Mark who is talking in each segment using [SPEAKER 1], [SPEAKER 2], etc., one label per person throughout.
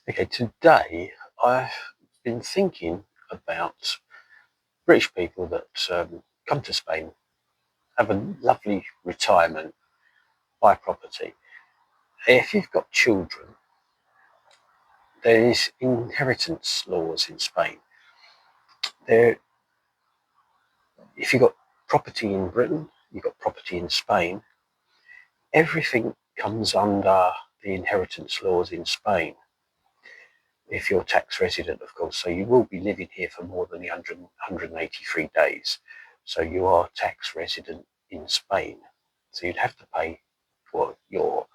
[SPEAKER 1] Okay, today I've been thinking about British people that come to Spain, have a lovely retirement, buy property. If you've got children, there is inheritance laws in Spain. There, if you've got property in Britain, you've got property in Spain, everything comes under the inheritance laws in Spain. If you're tax resident, of course, so you will be living here for more than the 183 days. So you are tax resident in Spain. So you'd have to pay for your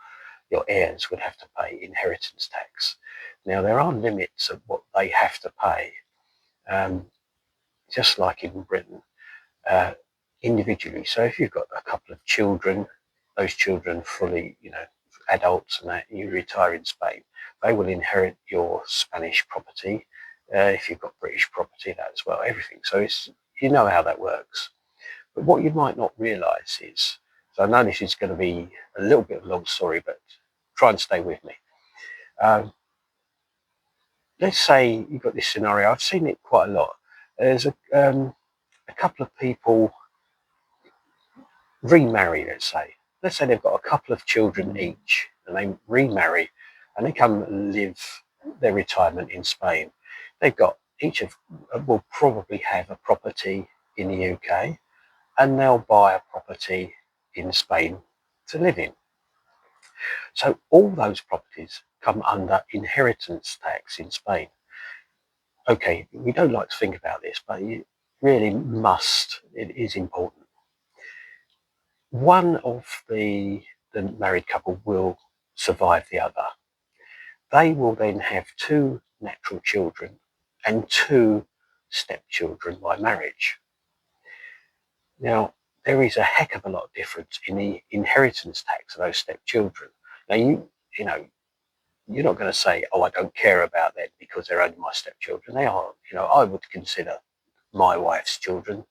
[SPEAKER 1] heirs would have to pay inheritance tax. Now there are limits of what they have to pay, just like in Britain, uh, individually. So if you've got a couple of children, those children fully, adults and that, you retire in Spain, they will inherit your Spanish property. If you've got British property, that as well, everything. So you know how that works. But what you might not realise is, so I know this is going to be a little bit of a long story, but try and stay with me. Um, let's say you've got this scenario. I've seen it quite a lot. There's a couple of people remarry, let's say they've got a couple of children each and they remarry and they come and live their retirement in Spain. They've got each of will probably have a property in the UK and they'll buy a property in Spain to live in. So all those properties come under inheritance tax in Spain. Okay, we don't like to think about this, but you really must. It is important. One of the married couple will survive the other. They will then have two natural children and two stepchildren by marriage. Now, there is a heck of a lot of difference in the inheritance tax of those stepchildren. Now, you know, you're not going to say, "Oh, I don't care about them because they're only my stepchildren." They are, I would consider my wife's children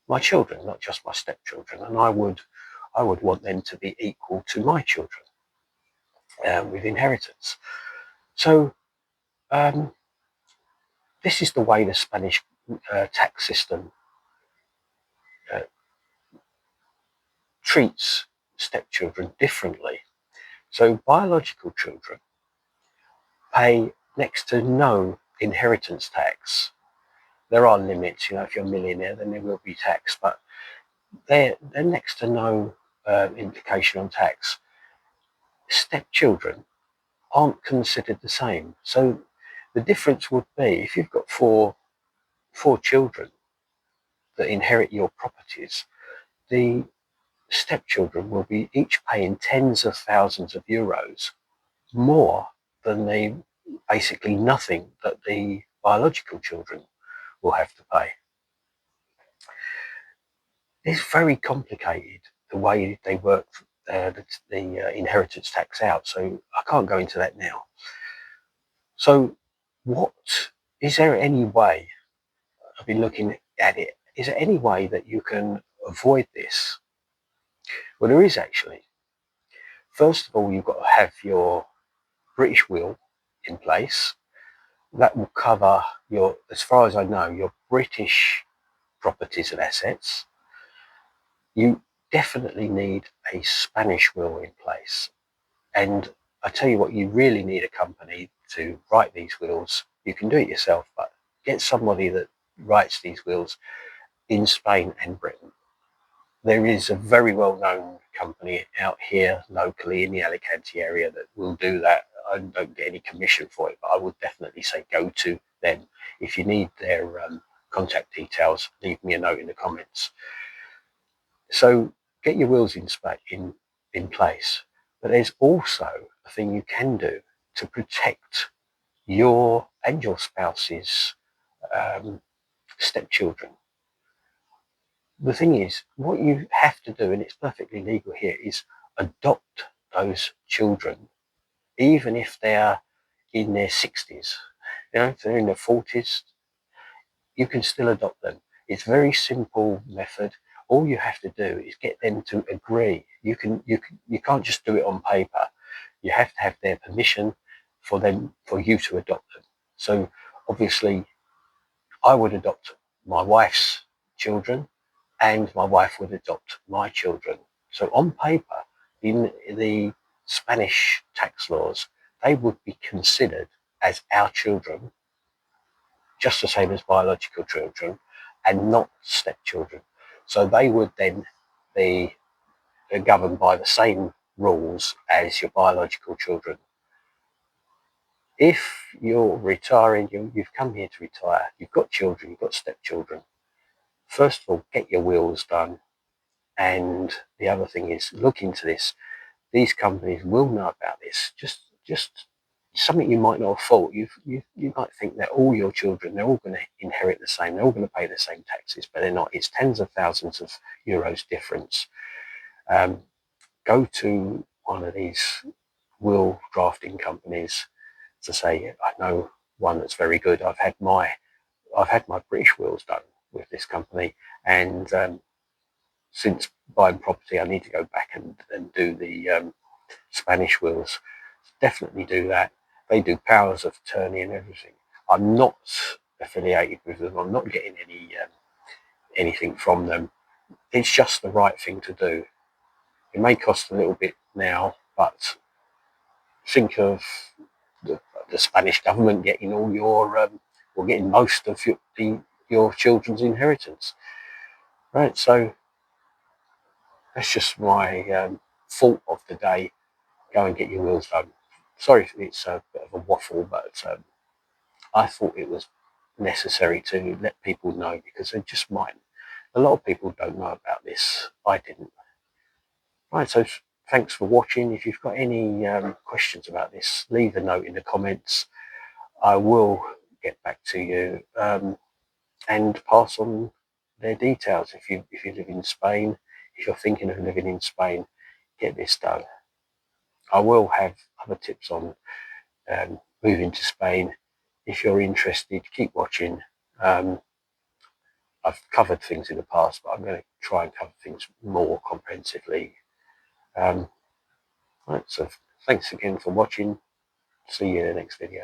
[SPEAKER 1] my children, not just my stepchildren, and I would want them to be equal to my children with inheritance. So um, this is the way the Spanish tax system uh, treats stepchildren differently. So biological children pay next to no inheritance tax. There are limits, if you're a millionaire, then there will be tax, but they're next to no implication on tax. Stepchildren aren't considered the same. So the difference would be if you've got four children that inherit your properties, the stepchildren will be each paying tens of thousands of euros more than the basically nothing that the biological children will have to pay. It's very complicated the way they work the inheritance tax out. So I can't go into that now. So what is there any way, I've been looking at it, is there any way that you can avoid this? Well, there is actually. First of all, you've got to have your British will in place. That will cover as far as I know, your British properties and assets. You definitely need a Spanish will in place. And I tell you what, you really need a company to write these wills. You can do it yourself, but get somebody that writes these wills in Spain and Britain. There is a very well-known company out here locally in the Alicante area that will do that. I don't get any commission for it, but I would definitely say go to them. If you need their contact details, leave me a note in the comments. So get your wills in place. But there's also a thing you can do to protect your and your spouse's stepchildren. The thing is, what you have to do, and it's perfectly legal here, is adopt those children, even if they're in their 60s. If they're in their 40s, you can still adopt them. It's a very simple method. All you have to do is get them to agree. You can't just do it on paper. You have to have their permission for you to adopt them. So obviously I would adopt my wife's children and my wife would adopt my children. So on paper, in the Spanish tax laws, they would be considered as our children, just the same as biological children, and not stepchildren. So they would then be governed by the same rules as your biological children. If you're retiring, you've come here to retire, you've got children, you've got stepchildren, first of all, get your wills done. And the other thing is, look into this. These companies will know about this. Just something you might not have thought. You might think that all your children, they're all going to inherit the same. They're all going to pay the same taxes, but they're not. It's tens of thousands of euros difference. Go to one of these will drafting companies to say, I know one that's very good. I've had my British wills done with this company, and since buying property, I need to go back and do the Spanish wills. Definitely do that. They do powers of attorney and everything. I'm not affiliated with them. I'm not getting anything from them. It's just the right thing to do. It may cost a little bit now, but think of the Spanish government getting all your or getting most of your children's inheritance, right? So that's just my thought of the day. Go and get your wills done. Sorry if it's a bit of a waffle, but I thought it was necessary to let people know because they just might. A lot of people don't know about this. I didn't. Right, so thanks for watching. If you've got any questions about this, leave a note in the comments. I will get back to you and pass on their details. If you live in Spain, if you're thinking of living in Spain, get this done. I will have other tips on moving to Spain. If you're interested, keep watching. I've covered things in the past, but I'm going to try and cover things more comprehensively. Right, so thanks again for watching. See you in the next video.